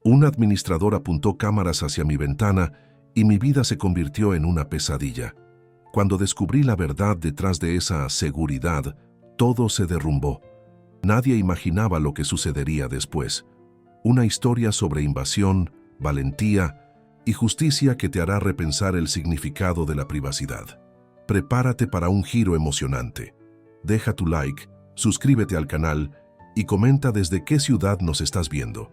Un administrador apuntó cámaras hacia mi ventana y mi vida se convirtió en una pesadilla. Cuando descubrí la verdad detrás de esa seguridad, todo se derrumbó. Nadie imaginaba lo que sucedería después. Una historia sobre invasión, valentía y justicia que te hará repensar el significado de la privacidad. Prepárate para un giro emocionante. Deja tu like, suscríbete al canal y comenta desde qué ciudad nos estás viendo.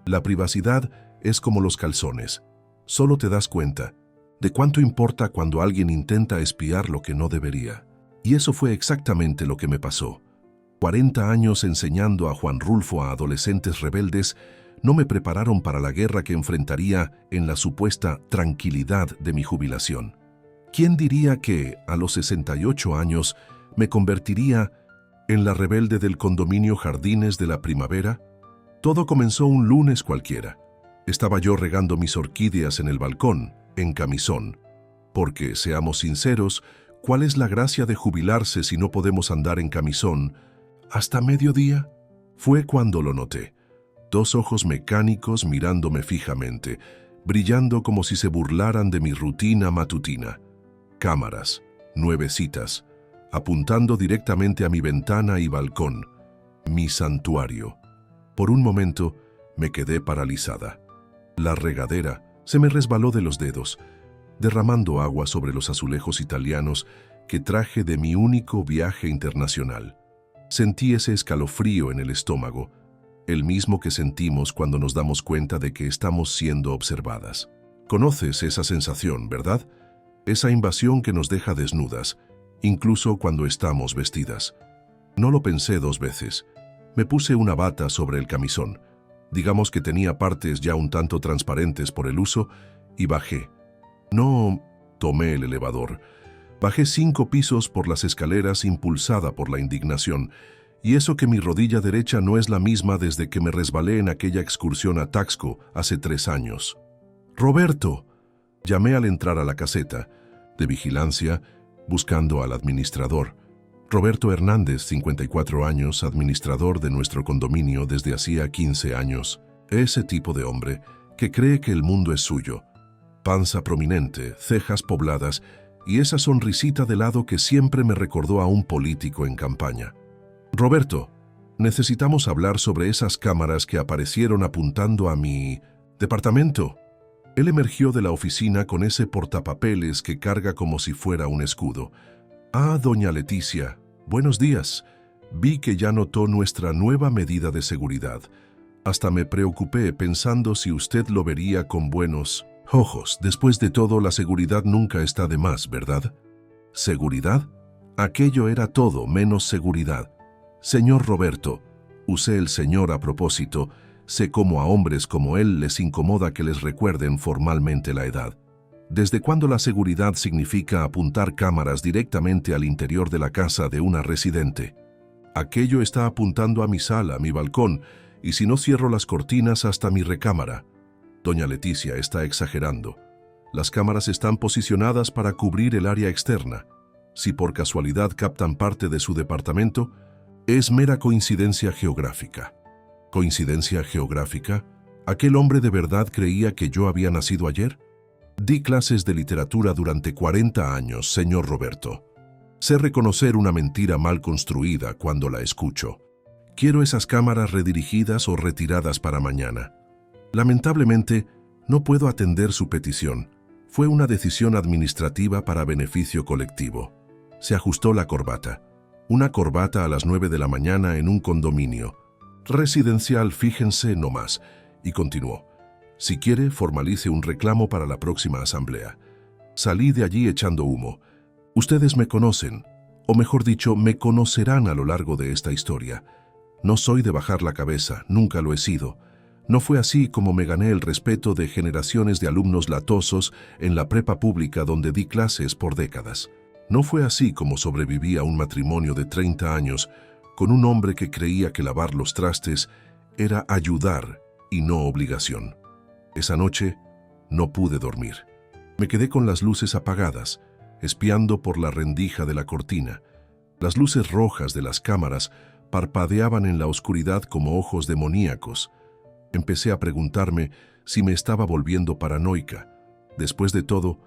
La privacidad es como los calzones. Solo te das cuenta de cuánto importa cuando alguien intenta espiar lo que no debería. Y eso fue exactamente lo que me pasó. 40 años enseñando a Juan Rulfo a adolescentes rebeldes no me prepararon para la guerra que enfrentaría en la supuesta tranquilidad de mi jubilación. ¿Quién diría que, a los 68 años, me convertiría en la rebelde del condominio Jardines de la Primavera? Todo comenzó un lunes cualquiera. Estaba yo regando mis orquídeas en el balcón, en camisón. Porque, seamos sinceros, ¿cuál es la gracia de jubilarse si no podemos andar en camisón hasta mediodía? Fue cuando lo noté. 2 ojos mecánicos mirándome fijamente, brillando como si se burlaran de mi rutina matutina. Cámaras, nuevecitas, apuntando directamente a mi ventana y balcón. Mi santuario. Por un momento me quedé paralizada. La regadera se me resbaló de los dedos, derramando agua sobre los azulejos italianos que traje de mi único viaje internacional. Sentí ese escalofrío en el estómago, el mismo que sentimos cuando nos damos cuenta de que estamos siendo observadas. Conoces esa sensación, ¿verdad? Esa invasión que nos deja desnudas, incluso cuando estamos vestidas. No lo pensé 2 veces. Me puse una bata sobre el camisón. Digamos que tenía partes ya un tanto transparentes por el uso, y bajé. No tomé el elevador. Bajé 5 pisos por las escaleras impulsada por la indignación, y eso que mi rodilla derecha no es la misma desde que me resbalé en aquella excursión a Taxco hace 3 años. ¡Roberto!, llamé al entrar a la caseta de vigilancia, buscando al administrador. Roberto Hernández, 54 años, administrador de nuestro condominio desde hacía 15 años. Ese tipo de hombre que cree que el mundo es suyo. Panza prominente, cejas pobladas y esa sonrisita de lado que siempre me recordó a un político en campaña. Roberto, necesitamos hablar sobre esas cámaras que aparecieron apuntando a mi departamento. Él emergió de la oficina con ese portapapeles que carga como si fuera un escudo. Ah, doña Leticia, buenos días. Vi que ya notó nuestra nueva medida de seguridad. Hasta me preocupé pensando si usted lo vería con buenos ojos. Después de todo, la seguridad nunca está de más, ¿verdad? ¿Seguridad? Aquello era todo menos seguridad. Señor Roberto, usé el señor a propósito, sé cómo a hombres como él les incomoda que les recuerden formalmente la edad. ¿Desde cuándo la seguridad significa apuntar cámaras directamente al interior de la casa de una residente? Aquello está apuntando a mi sala, a mi balcón, y si no cierro las cortinas hasta mi recámara. Doña Leticia está exagerando. Las cámaras están posicionadas para cubrir el área externa. Si por casualidad captan parte de su departamento, es mera coincidencia geográfica. ¿Coincidencia geográfica? ¿Aquel hombre de verdad creía que yo había nacido ayer? Di clases de literatura durante 40 años, señor Roberto. Sé reconocer una mentira mal construida cuando la escucho. Quiero esas cámaras redirigidas o retiradas para mañana. Lamentablemente, no puedo atender su petición. Fue una decisión administrativa para beneficio colectivo. Se ajustó la corbata. Una corbata a las 9 de la mañana en un condominio. Residencial, fíjense nomás. Y continuó. Si quiere, formalice un reclamo para la próxima asamblea. Salí de allí echando humo. Ustedes me conocen, o mejor dicho, me conocerán a lo largo de esta historia. No soy de bajar la cabeza, nunca lo he sido. No fue así como me gané el respeto de generaciones de alumnos latosos en la prepa pública donde di clases por décadas. No fue así como sobreviví a un matrimonio de 30 años con un hombre que creía que lavar los trastes era ayudar y no obligación. Esa noche no pude dormir. Me quedé con las luces apagadas, espiando por la rendija de la cortina. Las luces rojas de las cámaras parpadeaban en la oscuridad como ojos demoníacos. Empecé a preguntarme si me estaba volviendo paranoica. Después de todo,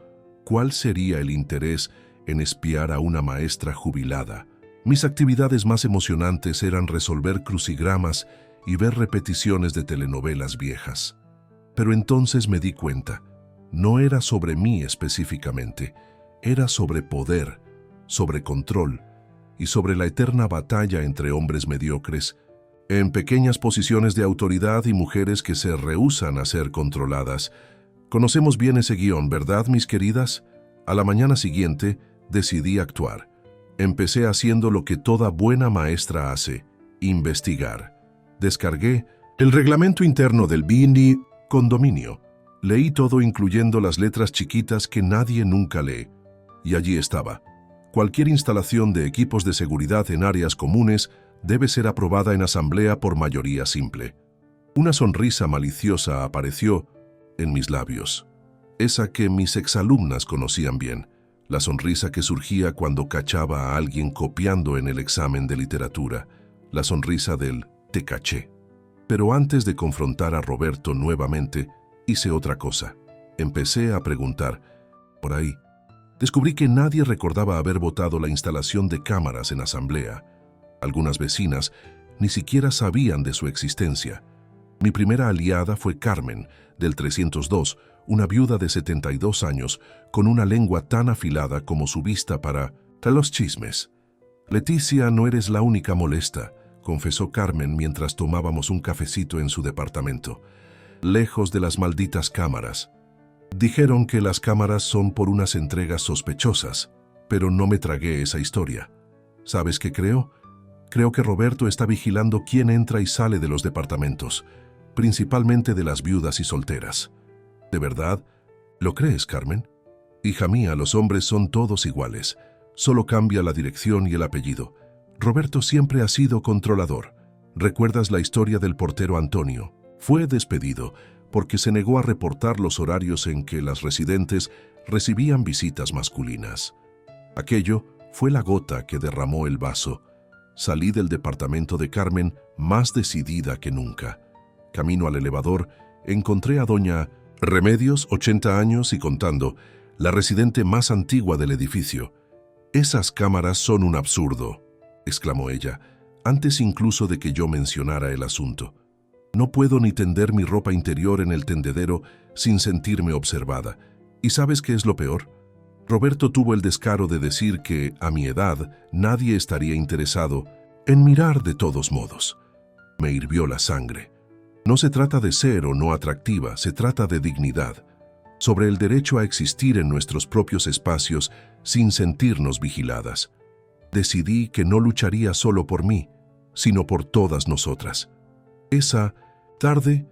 ¿cuál sería el interés en espiar a una maestra jubilada? Mis actividades más emocionantes eran resolver crucigramas y ver repeticiones de telenovelas viejas. Pero entonces me di cuenta, no era sobre mí específicamente, era sobre poder, sobre control y sobre la eterna batalla entre hombres mediocres, en pequeñas posiciones de autoridad y mujeres que se rehúsan a ser controladas. Conocemos bien ese guión, ¿verdad, mis queridas? A la mañana siguiente, decidí actuar. Empecé haciendo lo que toda buena maestra hace, investigar. Descargué el reglamento interno del B&E condominio. Leí todo, incluyendo las letras chiquitas que nadie nunca lee. Y allí estaba. Cualquier instalación de equipos de seguridad en áreas comunes debe ser aprobada en asamblea por mayoría simple. Una sonrisa maliciosa apareció en mis labios. Esa que mis exalumnas conocían bien. La sonrisa que surgía cuando cachaba a alguien copiando en el examen de literatura. La sonrisa del «te caché». Pero antes de confrontar a Roberto nuevamente, hice otra cosa. Empecé a preguntar. Por ahí, descubrí que nadie recordaba haber votado la instalación de cámaras en asamblea. Algunas vecinas ni siquiera sabían de su existencia. Mi primera aliada fue Carmen, del 302, una viuda de 72 años, con una lengua tan afilada como su vista para los chismes. «Leticia, no eres la única molesta», confesó Carmen mientras tomábamos un cafecito en su departamento. «Lejos de las malditas cámaras. Dijeron que las cámaras son por unas entregas sospechosas, pero no me tragué esa historia. ¿Sabes qué creo? Creo que Roberto está vigilando quién entra y sale de los departamentos, principalmente de las viudas y solteras». ¿De verdad? ¿Lo crees, Carmen? Hija mía, los hombres son todos iguales. Solo cambia la dirección y el apellido. Roberto siempre ha sido controlador. ¿Recuerdas la historia del portero Antonio? Fue despedido porque se negó a reportar los horarios en que las residentes recibían visitas masculinas. Aquello fue la gota que derramó el vaso. Salí del departamento de Carmen más decidida que nunca. Camino al elevador, encontré a doña Remedios, 80 años y contando, la residente más antigua del edificio. «Esas cámaras son un absurdo», exclamó ella, antes incluso de que yo mencionara el asunto. «No puedo ni tender mi ropa interior en el tendedero sin sentirme observada. ¿Y sabes qué es lo peor? Roberto tuvo el descaro de decir que, a mi edad, nadie estaría interesado en mirar de todos modos». Me hirvió la sangre. No se trata de ser o no atractiva, se trata de dignidad, sobre el derecho a existir en nuestros propios espacios sin sentirnos vigiladas. Decidí que no lucharía solo por mí, sino por todas nosotras. Esa tarde,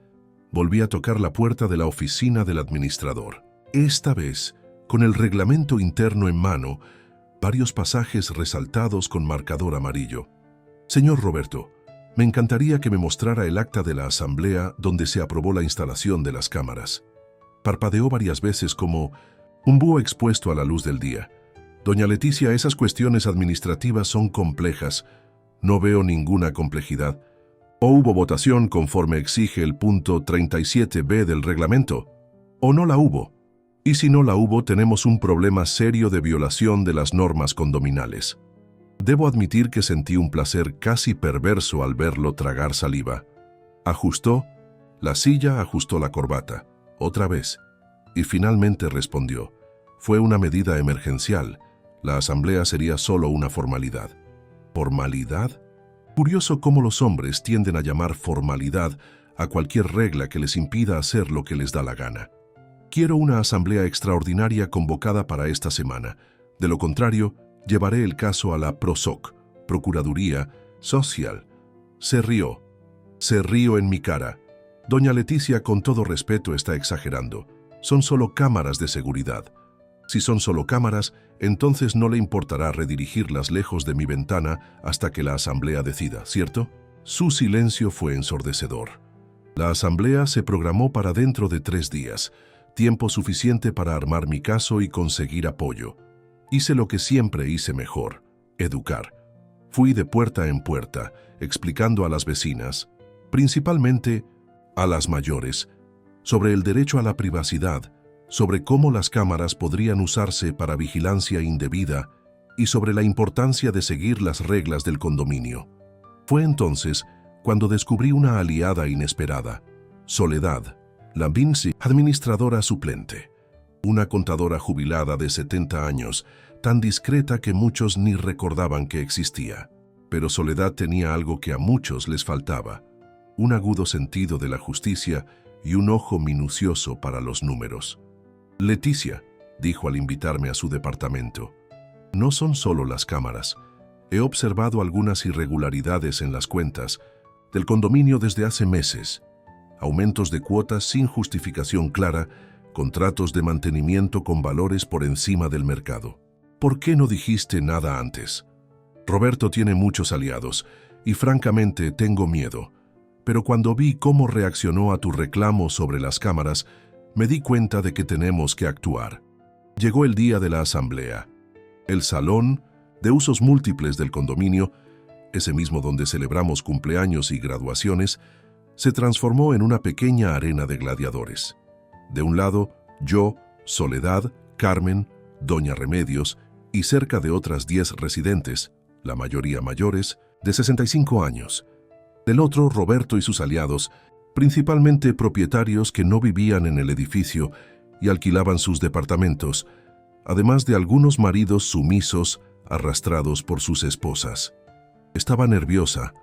volví a tocar la puerta de la oficina del administrador. Esta vez, con el reglamento interno en mano, varios pasajes resaltados con marcador amarillo. «Señor Roberto, me encantaría que me mostrara el acta de la asamblea donde se aprobó la instalación de las cámaras». Parpadeó varias veces como un búho expuesto a la luz del día. «Doña Leticia, esas cuestiones administrativas son complejas. No veo ninguna complejidad. ¿O hubo votación conforme exige el punto 37b del reglamento? ¿O no la hubo? Y si no la hubo, tenemos un problema serio de violación de las normas condominales». Debo admitir que sentí un placer casi perverso al verlo tragar saliva. Ajustó la silla, ajustó la corbata, otra vez, y finalmente respondió. Fue una medida emergencial. La asamblea sería solo una formalidad. ¿Formalidad? Curioso cómo los hombres tienden a llamar formalidad a cualquier regla que les impida hacer lo que les da la gana. Quiero una asamblea extraordinaria convocada para esta semana. De lo contrario, llevaré el caso a la PROSOC, Procuraduría Social. Se rió en mi cara. Doña Leticia, con todo respeto, está exagerando. Son solo cámaras de seguridad. Si son solo cámaras, entonces no le importará redirigirlas lejos de mi ventana hasta que la asamblea decida, ¿cierto? Su silencio fue ensordecedor. La asamblea se programó para dentro de 3 días, tiempo suficiente para armar mi caso y conseguir apoyo. Hice lo que siempre hice mejor, educar. Fui de puerta en puerta, explicando a las vecinas, principalmente a las mayores, sobre el derecho a la privacidad, sobre cómo las cámaras podrían usarse para vigilancia indebida y sobre la importancia de seguir las reglas del condominio. Fue entonces cuando descubrí una aliada inesperada, Soledad, la Vinci, administradora suplente, una contadora jubilada de 70 años, tan discreta que muchos ni recordaban que existía. Pero Soledad tenía algo que a muchos les faltaba, un agudo sentido de la justicia y un ojo minucioso para los números. «Leticia», dijo al invitarme a su departamento, «no son solo las cámaras. He observado algunas irregularidades en las cuentas del condominio desde hace meses. Aumentos de cuotas sin justificación clara, contratos de mantenimiento con valores por encima del mercado. ¿Por qué no dijiste nada antes? Roberto tiene muchos aliados y francamente tengo miedo. Pero cuando vi cómo reaccionó a tu reclamo sobre las cámaras, me di cuenta de que tenemos que actuar». Llegó el día de la asamblea. El salón de usos múltiples del condominio, ese mismo donde celebramos cumpleaños y graduaciones, se transformó en una pequeña arena de gladiadores. De un lado, yo, Soledad, Carmen, Doña Remedios y cerca de otras 10 residentes, la mayoría mayores, de 65 años. Del otro, Roberto y sus aliados, principalmente propietarios que no vivían en el edificio y alquilaban sus departamentos, además de algunos maridos sumisos arrastrados por sus esposas. Estaba nerviosa,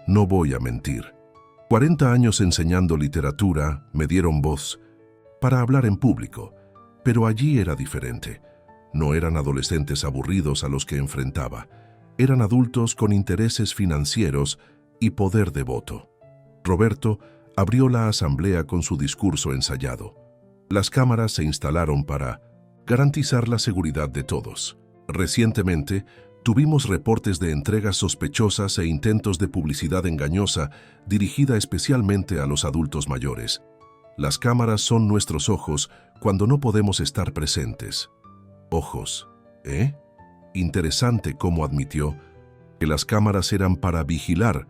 no voy a mentir. 40 años enseñando literatura me dieron voz para hablar en público, pero allí era diferente. No eran adolescentes aburridos a los que enfrentaba, eran adultos con intereses financieros y poder de voto. Roberto abrió la asamblea con su discurso ensayado. Las cámaras se instalaron para garantizar la seguridad de todos. Recientemente, tuvimos reportes de entregas sospechosas e intentos de publicidad engañosa dirigida especialmente a los adultos mayores. Las cámaras son nuestros ojos cuando no podemos estar presentes. Ojos, ¿eh? Interesante cómo admitió que las cámaras eran para vigilar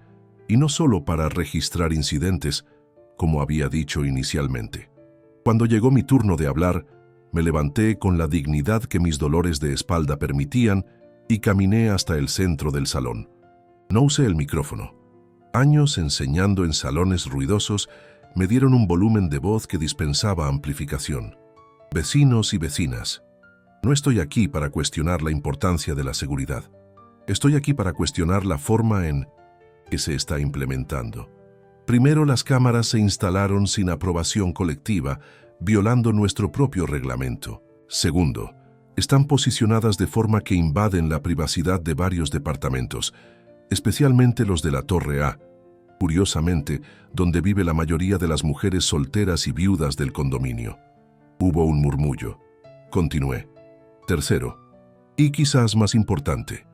y no solo para registrar incidentes, como había dicho inicialmente. Cuando llegó mi turno de hablar, me levanté con la dignidad que mis dolores de espalda permitían y caminé hasta el centro del salón. No usé el micrófono. Años enseñando en salones ruidosos me dieron un volumen de voz que dispensaba amplificación. Vecinos y vecinas, no estoy aquí para cuestionar la importancia de la seguridad. Estoy aquí para cuestionar la forma en que se está implementando. Primero, las cámaras se instalaron sin aprobación colectiva, violando nuestro propio reglamento. Segundo, están posicionadas de forma que invaden la privacidad de varios departamentos, especialmente los de la Torre A, curiosamente, donde vive la mayoría de las mujeres solteras y viudas del condominio. Hubo un murmullo. Continué. Tercero, y quizás más importante,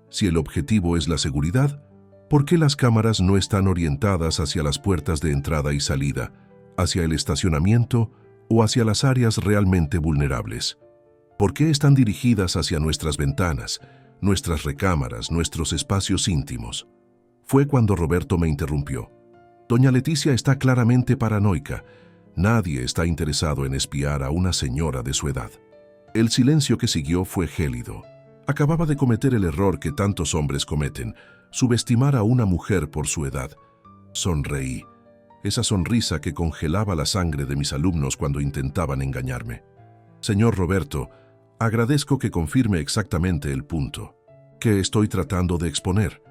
si el objetivo es la seguridad, ¿por qué las cámaras no están orientadas hacia las puertas de entrada y salida, hacia el estacionamiento o hacia las áreas realmente vulnerables? ¿Por qué están dirigidas hacia nuestras ventanas, nuestras recámaras, nuestros espacios íntimos? Fue cuando Roberto me interrumpió. Doña Leticia está claramente paranoica. Nadie está interesado en espiar a una señora de su edad. El silencio que siguió fue gélido. Acababa de cometer el error que tantos hombres cometen, subestimar a una mujer por su edad. Sonreí. Esa sonrisa que congelaba la sangre de mis alumnos cuando intentaban engañarme. Señor Roberto, agradezco que confirme exactamente el punto que estoy tratando de exponer.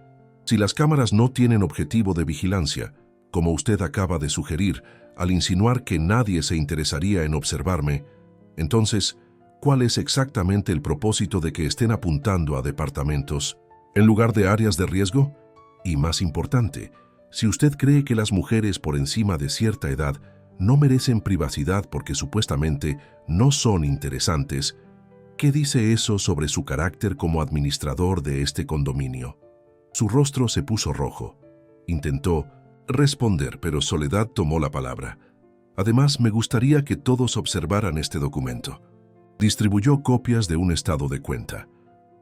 Si las cámaras no tienen objetivo de vigilancia, como usted acaba de sugerir al insinuar que nadie se interesaría en observarme, entonces, ¿cuál es exactamente el propósito de que estén apuntando a departamentos en lugar de áreas de riesgo? Y más importante, si usted cree que las mujeres por encima de cierta edad no merecen privacidad porque supuestamente no son interesantes, ¿qué dice eso sobre su carácter como administrador de este condominio? Su rostro se puso rojo. Intentó responder, pero Soledad tomó la palabra. Además, me gustaría que todos observaran este documento. Distribuyó copias de un estado de cuenta.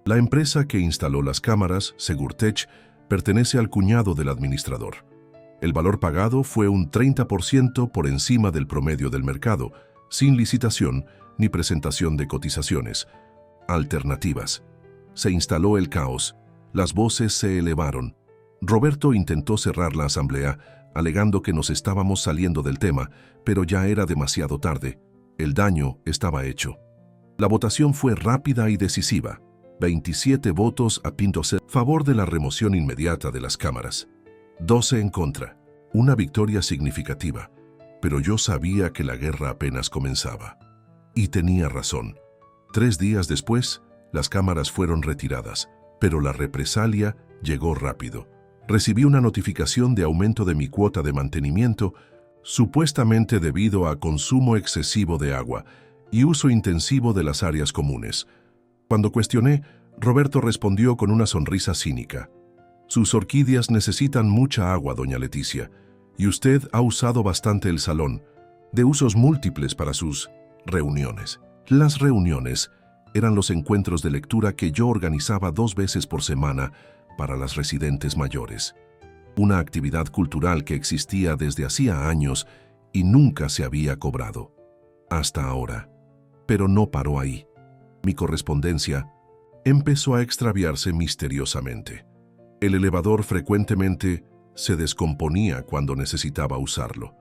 La empresa que instaló las cámaras, Segurtech, pertenece al cuñado del administrador. El valor pagado fue un 30% por encima del promedio del mercado, sin licitación ni presentación de cotizaciones. Alternativas. Se instaló el caos. Las voces se elevaron. Roberto intentó cerrar la asamblea, alegando que nos estábamos saliendo del tema, pero ya era demasiado tarde. El daño estaba hecho. La votación fue rápida y decisiva. 27 votos a favor de la remoción inmediata de las cámaras. 12 en contra. Una victoria significativa, pero yo sabía que la guerra apenas comenzaba. Y tenía razón. 3 días después, las cámaras fueron retiradas, pero la represalia llegó rápido. Recibí una notificación de aumento de mi cuota de mantenimiento, supuestamente debido a consumo excesivo de agua y uso intensivo de las áreas comunes. Cuando cuestioné, Roberto respondió con una sonrisa cínica. Sus orquídeas necesitan mucha agua, doña Leticia, y usted ha usado bastante el salón, de usos múltiples para sus reuniones. Las reuniones eran los encuentros de lectura que yo organizaba 2 veces por semana para las residentes mayores. Una actividad cultural que existía desde hacía años y nunca se había cobrado. Hasta ahora. Pero no paró ahí. Mi correspondencia empezó a extraviarse misteriosamente. El elevador frecuentemente se descomponía cuando necesitaba usarlo.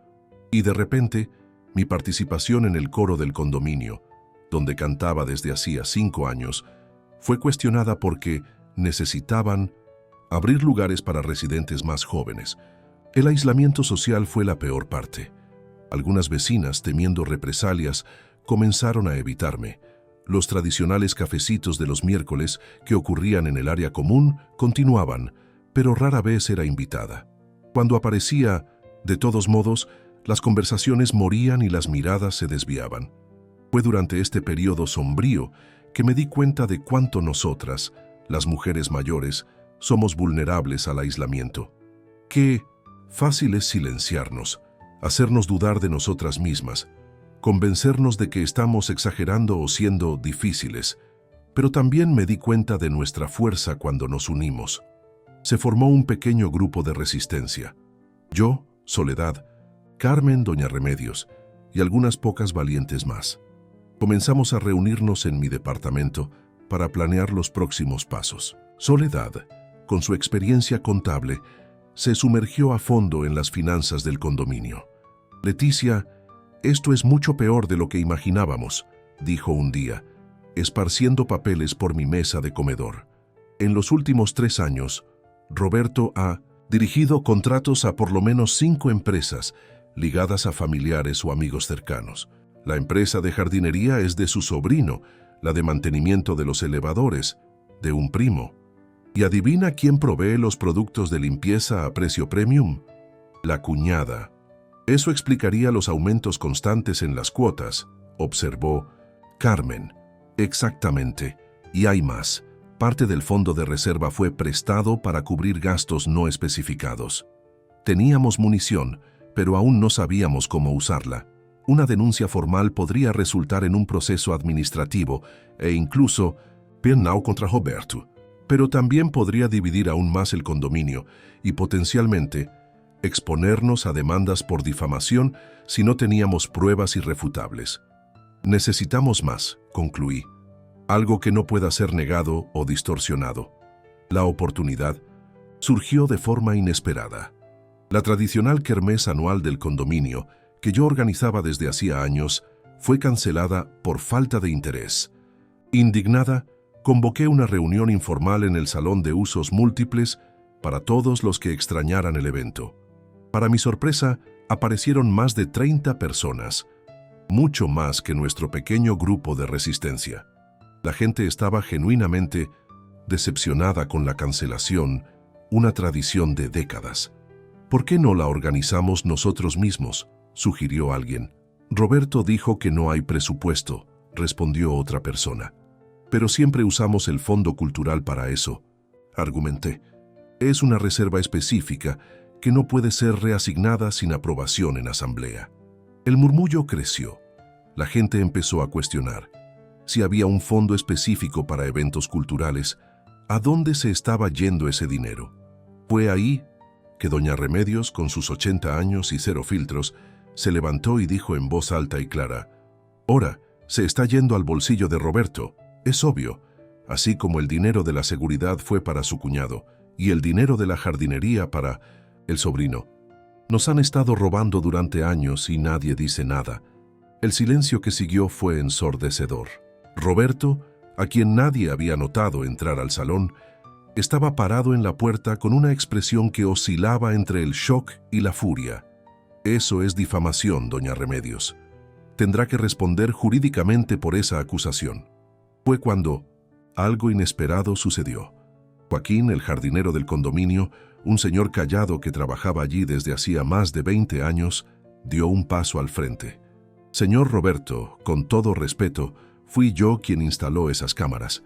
Y de repente, mi participación en el coro del condominio, donde cantaba desde hacía 5 años, fue cuestionada porque necesitaban abrir lugares para residentes más jóvenes. El aislamiento social fue la peor parte. Algunas vecinas, temiendo represalias, comenzaron a evitarme. Los tradicionales cafecitos de los miércoles que ocurrían en el área común continuaban, pero rara vez era invitada. Cuando aparecía, de todos modos, las conversaciones morían y las miradas se desviaban. Fue durante este periodo sombrío que me di cuenta de cuánto nosotras, las mujeres mayores, somos vulnerables al aislamiento. Qué fácil es silenciarnos, hacernos dudar de nosotras mismas, convencernos de que estamos exagerando o siendo difíciles, pero también me di cuenta de nuestra fuerza cuando nos unimos. Se formó un pequeño grupo de resistencia. Yo, Soledad, Carmen, doña Remedios y algunas pocas valientes más. Comenzamos a reunirnos en mi departamento para planear los próximos pasos. Soledad, con su experiencia contable, se sumergió a fondo en las finanzas del condominio. Leticia, esto es mucho peor de lo que imaginábamos, dijo un día, esparciendo papeles por mi mesa de comedor. En los últimos 3 años, Roberto ha dirigido contratos a por lo menos 5 empresas ligadas a familiares o amigos cercanos. La empresa de jardinería es de su sobrino, la de mantenimiento de los elevadores, de un primo. ¿Y adivina quién provee los productos de limpieza a precio premium? La cuñada. Eso explicaría los aumentos constantes en las cuotas, observó Carmen. Exactamente. Y hay más. Parte del fondo de reserva fue prestado para cubrir gastos no especificados. Teníamos munición, pero aún no sabíamos cómo usarla. Una denuncia formal podría resultar en un proceso administrativo e incluso penal contra Roberto, pero también podría dividir aún más el condominio y potencialmente exponernos a demandas por difamación si no teníamos pruebas irrefutables. Necesitamos más, concluí, algo que no pueda ser negado o distorsionado. La oportunidad surgió de forma inesperada. La tradicional kermés anual del condominio, que yo organizaba desde hacía años, fue cancelada por falta de interés. Indignada, convoqué una reunión informal en el salón de usos múltiples para todos los que extrañaran el evento. Para mi sorpresa, aparecieron más de 30 personas, mucho más que nuestro pequeño grupo de resistencia. La gente estaba genuinamente decepcionada con la cancelación, una tradición de décadas. ¿Por qué no la organizamos nosotros mismos?, sugirió alguien. Roberto dijo que no hay presupuesto, respondió otra persona. Pero siempre usamos el fondo cultural para eso, argumenté. Es una reserva específica que no puede ser reasignada sin aprobación en asamblea. El murmullo creció. La gente empezó a cuestionar. Si había un fondo específico para eventos culturales, ¿a dónde se estaba yendo ese dinero? Fue ahí que doña Remedios, con sus 80 años y 0 filtros, se levantó y dijo en voz alta y clara: «Ora, se está yendo al bolsillo de Roberto, es obvio, así como el dinero de la seguridad fue para su cuñado y el dinero de la jardinería para el sobrino. Nos han estado robando durante años y nadie dice nada». El silencio que siguió fue ensordecedor. Roberto, a quien nadie había notado entrar al salón, estaba parado en la puerta con una expresión que oscilaba entre el shock y la furia. «Eso es difamación, doña Remedios. Tendrá que responder jurídicamente por esa acusación». Fue cuando algo inesperado sucedió. Joaquín, el jardinero del condominio, un señor callado que trabajaba allí desde hacía más de 20 años, dio un paso al frente. «Señor Roberto, con todo respeto, fui yo quien instaló esas cámaras.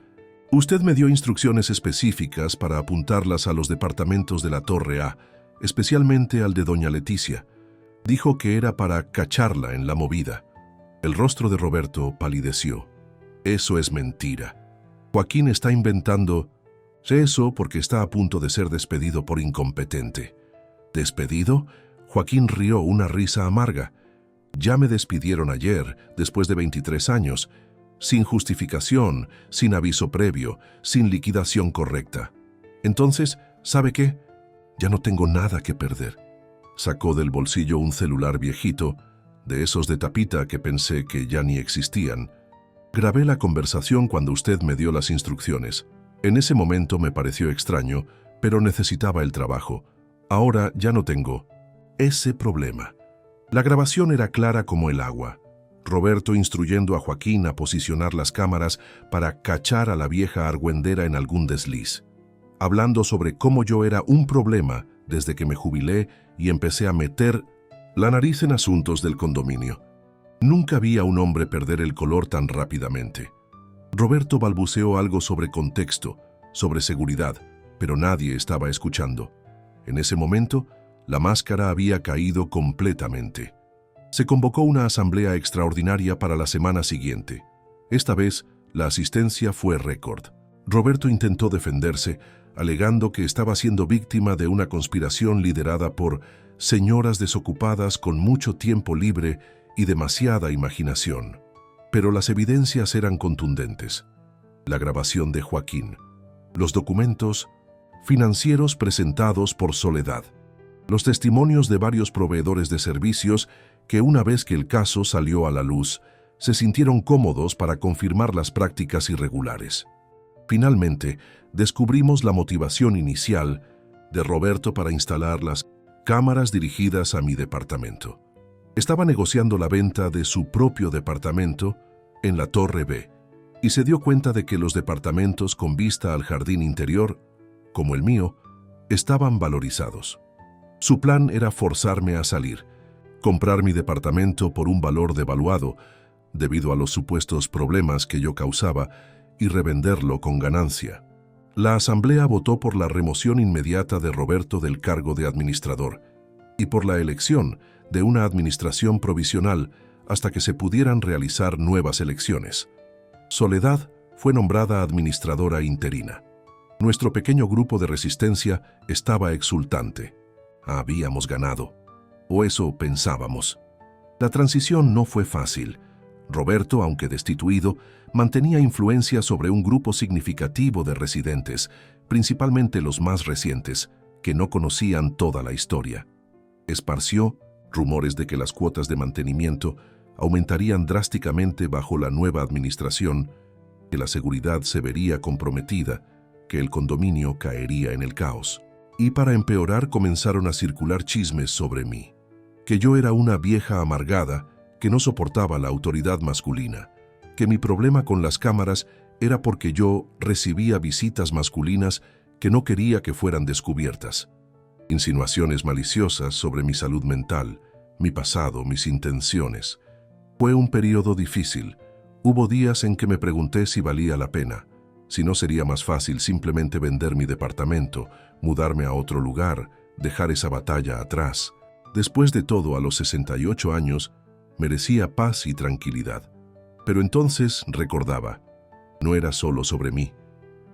Usted me dio instrucciones específicas para apuntarlas a los departamentos de la Torre A, especialmente al de doña Leticia. Dijo que era para cacharla en la movida». El rostro de Roberto palideció. «Eso es mentira. Joaquín está inventando. Sé eso porque está a punto de ser despedido por incompetente». «¿Despedido?». Joaquín rió una risa amarga. «Ya me despidieron ayer, después de 23 años, sin justificación, sin aviso previo, sin liquidación correcta. Entonces, ¿sabe qué? Ya no tengo nada que perder». Sacó del bolsillo un celular viejito, de esos de tapita que pensé que ya ni existían. «Grabé la conversación cuando usted me dio las instrucciones. En ese momento me pareció extraño, pero necesitaba el trabajo. Ahora ya no tengo ese problema». La grabación era clara como el agua. Roberto instruyendo a Joaquín a posicionar las cámaras para cachar a la vieja argüendera en algún desliz. Hablando sobre cómo yo era un problema desde que me jubilé y empecé a meter la nariz en asuntos del condominio. Nunca vi a un hombre perder el color tan rápidamente. Roberto balbuceó algo sobre contexto, sobre seguridad, pero nadie estaba escuchando. En ese momento, la máscara había caído completamente. Se convocó una asamblea extraordinaria para la semana siguiente. Esta vez, la asistencia fue récord. Roberto intentó defenderse, alegando que estaba siendo víctima de una conspiración liderada por señoras desocupadas con mucho tiempo libre y demasiada imaginación. Pero las evidencias eran contundentes. La grabación de Joaquín, los documentos financieros presentados por Soledad, los testimonios de varios proveedores de servicios que, una vez que el caso salió a la luz, se sintieron cómodos para confirmar las prácticas irregulares. Finalmente, descubrimos la motivación inicial de Roberto para instalar las cámaras dirigidas a mi departamento. Estaba negociando la venta de su propio departamento en la Torre B y se dio cuenta de que los departamentos con vista al jardín interior, como el mío, estaban valorizados. Su plan era forzarme a salir, comprar mi departamento por un valor devaluado debido a los supuestos problemas que yo causaba y revenderlo con ganancia. La asamblea votó por la remoción inmediata de Roberto del cargo de administrador y por la elección de una administración provisional hasta que se pudieran realizar nuevas elecciones. Soledad fue nombrada administradora interina. Nuestro pequeño grupo de resistencia estaba exultante. Habíamos ganado, o eso pensábamos. La transición no fue fácil. Roberto, aunque destituido, mantenía influencia sobre un grupo significativo de residentes, principalmente los más recientes, que no conocían toda la historia. Esparció rumores de que las cuotas de mantenimiento aumentarían drásticamente bajo la nueva administración, que la seguridad se vería comprometida, que el condominio caería en el caos. Y para empeorar comenzaron a circular chismes sobre mí, que yo era una vieja amargada que no soportaba la autoridad masculina, que mi problema con las cámaras era porque yo recibía visitas masculinas que no quería que fueran descubiertas. Insinuaciones maliciosas sobre mi salud mental, mi pasado, mis intenciones. Fue un periodo difícil. Hubo días en que me pregunté si valía la pena, si no sería más fácil simplemente vender mi departamento, mudarme a otro lugar, dejar esa batalla atrás. Después de todo, a los 68 años, merecía paz y tranquilidad. Pero entonces recordaba, no era solo sobre mí,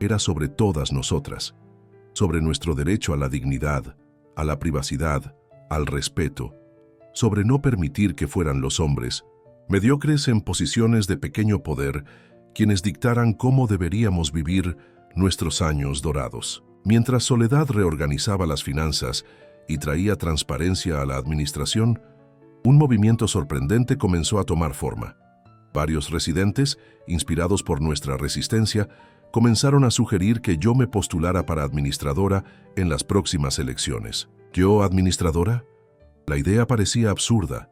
era sobre todas nosotras, sobre nuestro derecho a la dignidad, a la privacidad, al respeto, sobre no permitir que fueran los hombres, mediocres en posiciones de pequeño poder, quienes dictaran cómo deberíamos vivir nuestros años dorados. Mientras Soledad reorganizaba las finanzas y traía transparencia a la administración, un movimiento sorprendente comenzó a tomar forma. Varios residentes, inspirados por nuestra resistencia, comenzaron a sugerir que yo me postulara para administradora en las próximas elecciones. ¿Yo, administradora? La idea parecía absurda.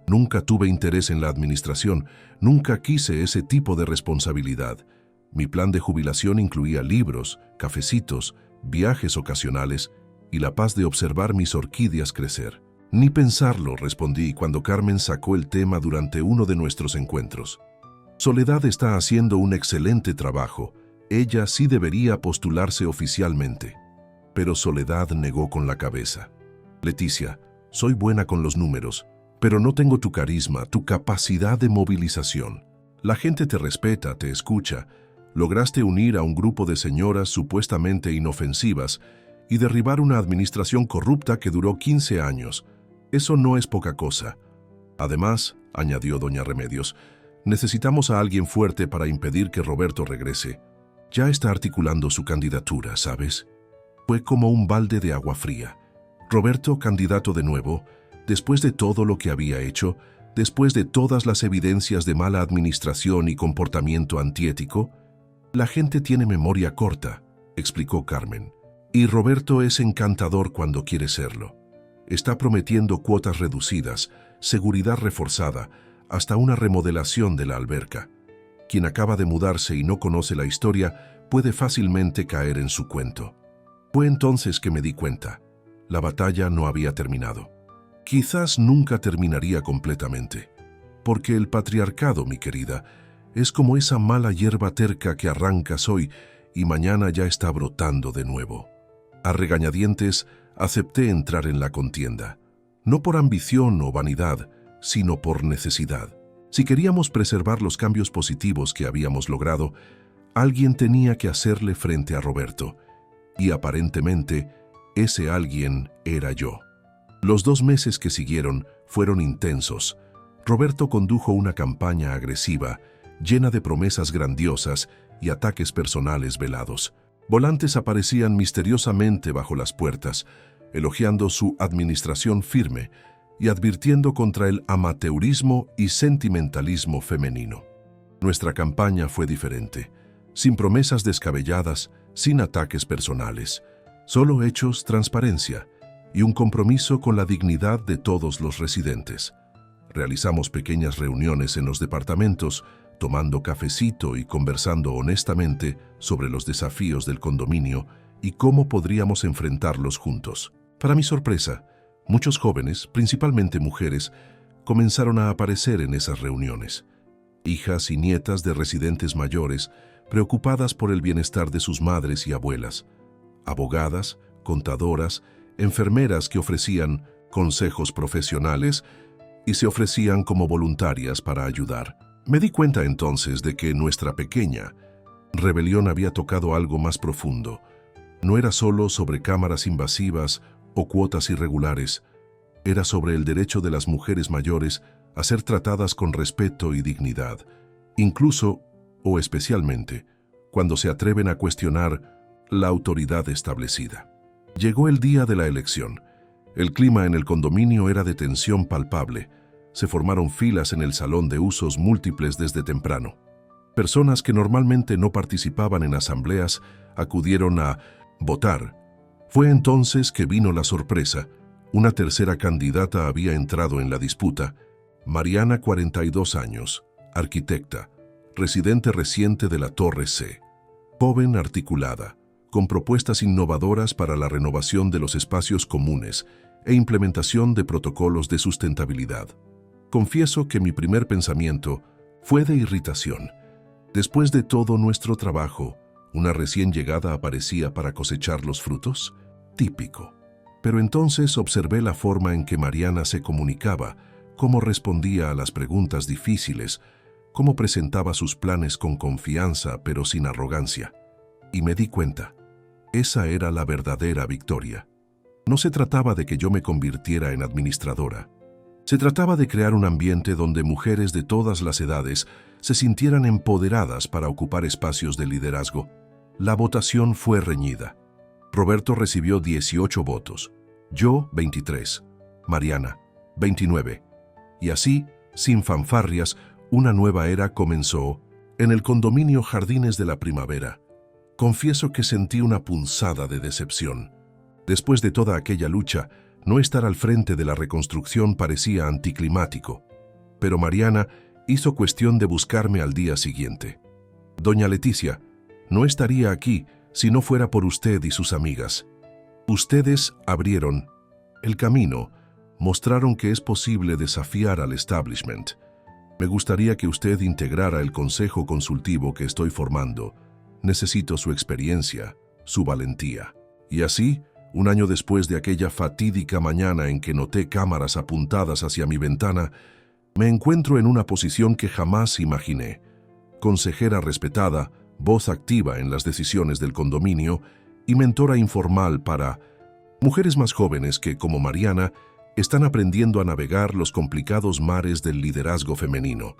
Nunca tuve interés en la administración, nunca quise ese tipo de responsabilidad. Mi plan de jubilación incluía libros, cafecitos, viajes ocasionales y la paz de observar mis orquídeas crecer. Ni pensarlo, respondí cuando Carmen sacó el tema durante uno de nuestros encuentros. Soledad está haciendo un excelente trabajo. Ella sí debería postularse oficialmente. Pero Soledad negó con la cabeza. Leticia, soy buena con los números, pero no tengo tu carisma, tu capacidad de movilización. La gente te respeta, te escucha. Lograste unir a un grupo de señoras supuestamente inofensivas y derribar una administración corrupta que duró 15 años. Eso no es poca cosa. Además, añadió doña Remedios, necesitamos a alguien fuerte para impedir que Roberto regrese. Ya está articulando su candidatura, ¿sabes? Fue como un balde de agua fría. Roberto, candidato de nuevo, después de todo lo que había hecho, después de todas las evidencias de mala administración y comportamiento antiético, la gente tiene memoria corta, explicó Carmen. Y Roberto es encantador cuando quiere serlo. Está prometiendo cuotas reducidas, seguridad reforzada, hasta una remodelación de la alberca. Quien acaba de mudarse y no conoce la historia puede fácilmente caer en su cuento. Fue entonces que me di cuenta. La batalla no había terminado. Quizás nunca terminaría completamente. Porque el patriarcado, mi querida, es como esa mala hierba terca que arrancas hoy y mañana ya está brotando de nuevo. A regañadientes, acepté entrar en la contienda. No por ambición o vanidad, sino por necesidad. Si queríamos preservar los cambios positivos que habíamos logrado, alguien tenía que hacerle frente a Roberto. Y aparentemente, ese alguien era yo. Los 2 meses que siguieron fueron intensos. Roberto condujo una campaña agresiva, llena de promesas grandiosas y ataques personales velados. Volantes aparecían misteriosamente bajo las puertas, elogiando su administración firme y advirtiendo contra el amateurismo y sentimentalismo femenino. Nuestra campaña fue diferente, sin promesas descabelladas, sin ataques personales, solo hechos, transparencia y un compromiso con la dignidad de todos los residentes. Realizamos pequeñas reuniones en los departamentos, tomando cafecito y conversando honestamente sobre los desafíos del condominio y cómo podríamos enfrentarlos juntos. Para mi sorpresa, muchos jóvenes, principalmente mujeres, comenzaron a aparecer en esas reuniones. Hijas y nietas de residentes mayores, preocupadas por el bienestar de sus madres y abuelas. Abogadas, contadoras, enfermeras que ofrecían consejos profesionales y se ofrecían como voluntarias para ayudar. Me di cuenta entonces de que nuestra pequeña rebelión había tocado algo más profundo. No era solo sobre cámaras invasivas o cuotas irregulares, era sobre el derecho de las mujeres mayores a ser tratadas con respeto y dignidad, incluso o especialmente cuando se atreven a cuestionar la autoridad establecida. Llegó el día de la elección. El clima en el condominio era de tensión palpable. Se formaron filas en el salón de usos múltiples desde temprano. Personas que normalmente no participaban en asambleas acudieron a votar. Fue entonces que vino la sorpresa. Una tercera candidata había entrado en la disputa. Mariana, 42 años, arquitecta, residente reciente de la Torre C. Joven, articulada, con propuestas innovadoras para la renovación de los espacios comunes e implementación de protocolos de sustentabilidad. Confieso que mi primer pensamiento fue de irritación. Después de todo nuestro trabajo, ¿una recién llegada aparecía para cosechar los frutos? Típico. Pero entonces observé la forma en que Mariana se comunicaba, cómo respondía a las preguntas difíciles, cómo presentaba sus planes con confianza pero sin arrogancia. Y me di cuenta, esa era la verdadera victoria. No se trataba de que yo me convirtiera en administradora. Se trataba de crear un ambiente donde mujeres de todas las edades se sintieran empoderadas para ocupar espacios de liderazgo. La votación fue reñida. Roberto recibió 18 votos, yo 23, Mariana 29. Y así, sin fanfarrias, una nueva era comenzó en el condominio Jardines de la Primavera. Confieso que sentí una punzada de decepción. Después de toda aquella lucha, no estar al frente de la reconstrucción parecía anticlimático. Pero Mariana hizo cuestión de buscarme al día siguiente. Doña Leticia, no estaría aquí si no fuera por usted y sus amigas. Ustedes abrieron el camino, mostraron que es posible desafiar al establishment. Me gustaría que usted integrara el consejo consultivo que estoy formando. Necesito su experiencia, su valentía. Y así, un año después de aquella fatídica mañana en que noté cámaras apuntadas hacia mi ventana, me encuentro en una posición que jamás imaginé. Consejera respetada, voz activa en las decisiones del condominio y mentora informal para mujeres más jóvenes que, como Mariana, están aprendiendo a navegar los complicados mares del liderazgo femenino.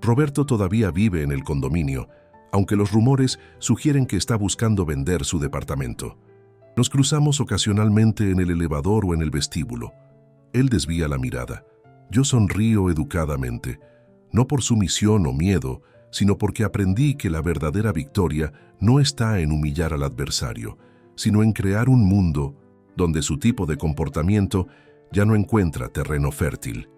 Roberto todavía vive en el condominio, aunque los rumores sugieren que está buscando vender su departamento. Nos cruzamos ocasionalmente en el elevador o en el vestíbulo. Él desvía la mirada. Yo sonrío educadamente, no por sumisión o miedo, sino porque aprendí que la verdadera victoria no está en humillar al adversario, sino en crear un mundo donde su tipo de comportamiento ya no encuentra terreno fértil.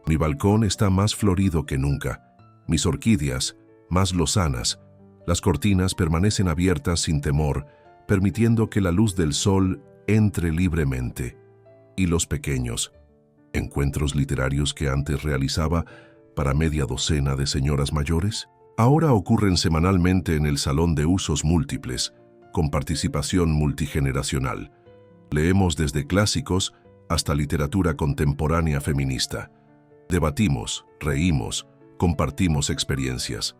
Mi balcón está más florido que nunca, mis orquídeas más lozanas, las cortinas permanecen abiertas sin temor, permitiendo que la luz del sol entre libremente. Y los pequeños encuentros literarios que antes realizaba para media docena de señoras mayores, ahora ocurren semanalmente en el Salón de Usos Múltiples, con participación multigeneracional. Leemos desde clásicos hasta literatura contemporánea feminista. Debatimos, reímos, compartimos experiencias.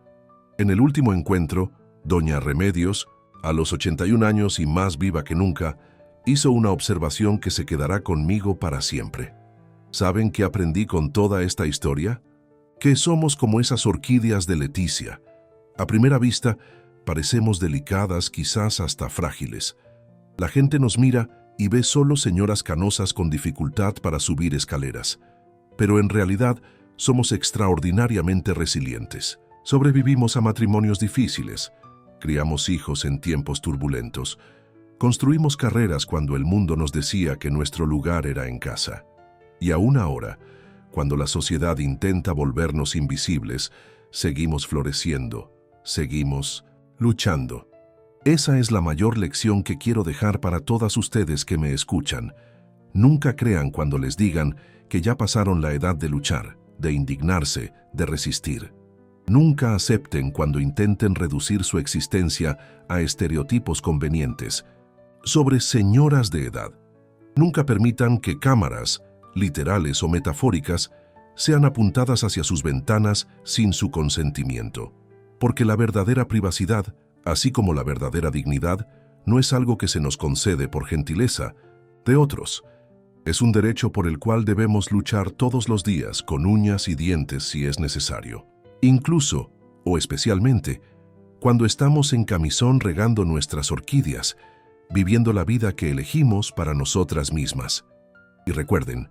En el último encuentro, doña Remedios, a los 81 años y más viva que nunca, hizo una observación que se quedará conmigo para siempre. ¿Saben qué aprendí con toda esta historia? Que somos como esas orquídeas de Leticia. A primera vista, parecemos delicadas, quizás hasta frágiles. La gente nos mira y ve solo señoras canosas con dificultad para subir escaleras. Pero en realidad, somos extraordinariamente resilientes. Sobrevivimos a matrimonios difíciles, criamos hijos en tiempos turbulentos, construimos carreras cuando el mundo nos decía que nuestro lugar era en casa. Y aún ahora, cuando la sociedad intenta volvernos invisibles, seguimos floreciendo, seguimos luchando. Esa es la mayor lección que quiero dejar para todas ustedes que me escuchan. Nunca crean cuando les digan que ya pasaron la edad de luchar, de indignarse, de resistir. Nunca acepten cuando intenten reducir su existencia a estereotipos convenientes sobre señoras de edad. Nunca permitan que cámaras, literales o metafóricas, sean apuntadas hacia sus ventanas sin su consentimiento. Porque la verdadera privacidad, así como la verdadera dignidad, no es algo que se nos concede por gentileza de otros. Es un derecho por el cual debemos luchar todos los días con uñas y dientes si es necesario. Incluso, o especialmente, cuando estamos en camisón regando nuestras orquídeas, viviendo la vida que elegimos para nosotras mismas. Y recuerden,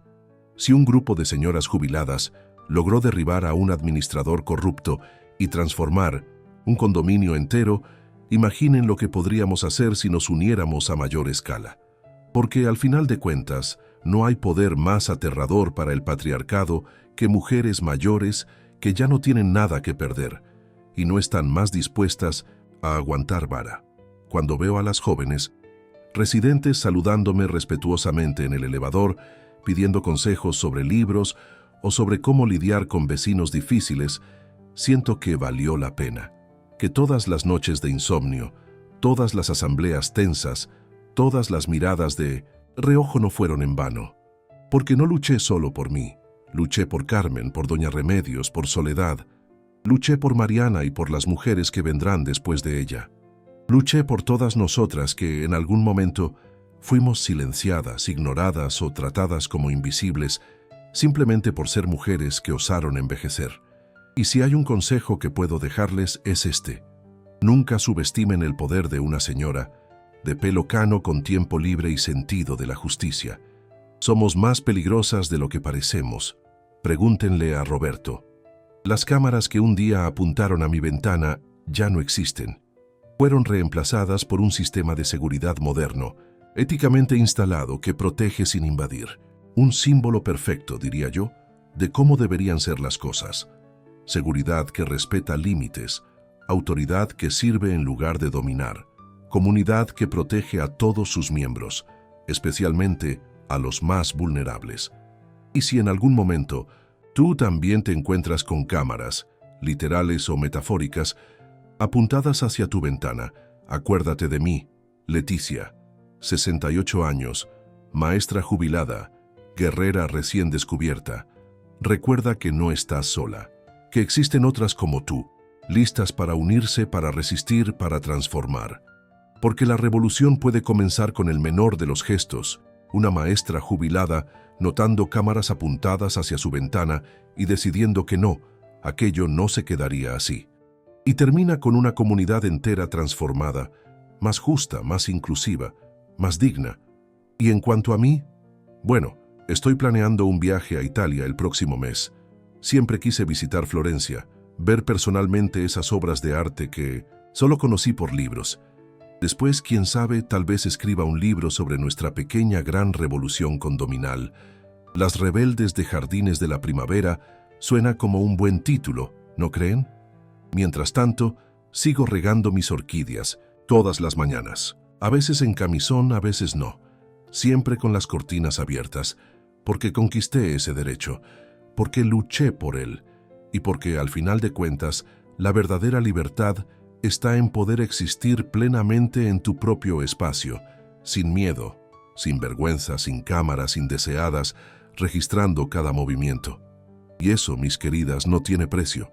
si un grupo de señoras jubiladas logró derribar a un administrador corrupto y transformar un condominio entero, imaginen lo que podríamos hacer si nos uniéramos a mayor escala. Porque al final de cuentas, no hay poder más aterrador para el patriarcado que mujeres mayores que ya no tienen nada que perder y no están más dispuestas a aguantar vara. Cuando veo a las jóvenes residentes saludándome respetuosamente en el elevador, pidiendo consejos sobre libros o sobre cómo lidiar con vecinos difíciles, siento que valió la pena, que todas las noches de insomnio, todas las asambleas tensas, todas las miradas de reojo no fueron en vano, porque no luché solo por mí. Luché por Carmen, por doña Remedios, por Soledad. Luché por Mariana y por las mujeres que vendrán después de ella. Luché por todas nosotras que, en algún momento, Fuimos silenciadas, ignoradas o tratadas como invisibles simplemente por ser mujeres que osaron envejecer. Y si hay un consejo que puedo dejarles es este: nunca subestimen el poder de una señora de pelo cano con tiempo libre y sentido de la justicia. Somos más peligrosas de lo que parecemos. Pregúntenle a Roberto. Las cámaras que un día apuntaron a mi ventana ya no existen. Fueron reemplazadas por un sistema de seguridad moderno, éticamente instalado, que protege sin invadir. Un símbolo perfecto, diría yo, de cómo deberían ser las cosas. Seguridad que respeta límites, autoridad que sirve en lugar de dominar, comunidad que protege a todos sus miembros, especialmente a los más vulnerables. Y si en algún momento tú también te encuentras con cámaras, literales o metafóricas, apuntadas hacia tu ventana, acuérdate de mí, Leticia, 68 años, maestra jubilada, guerrera recién descubierta. Recuerda que no estás sola, que existen otras como tú, listas para unirse, para resistir, para transformar. Porque la revolución puede comenzar con el menor de los gestos, una maestra jubilada notando cámaras apuntadas hacia su ventana y decidiendo que no, aquello no se quedaría así. Y termina con una comunidad entera transformada, más justa, más inclusiva, más digna. Y en cuanto a mí, bueno, estoy planeando un viaje a Italia el próximo mes. Siempre quise visitar Florencia, ver personalmente esas obras de arte que solo conocí por libros. Después, quién sabe, tal vez escriba un libro sobre nuestra pequeña gran revolución condominal. Las rebeldes de Jardines de la Primavera suena como un buen título, ¿no creen? Mientras tanto, sigo regando mis orquídeas todas las mañanas. A veces en camisón, a veces no. Siempre con las cortinas abiertas, porque conquisté ese derecho, porque luché por él y porque, al final de cuentas, la verdadera libertad está en poder existir plenamente en tu propio espacio, sin miedo, sin vergüenza, sin cámaras indeseadas, registrando cada movimiento. Y eso, mis queridas, no tiene precio.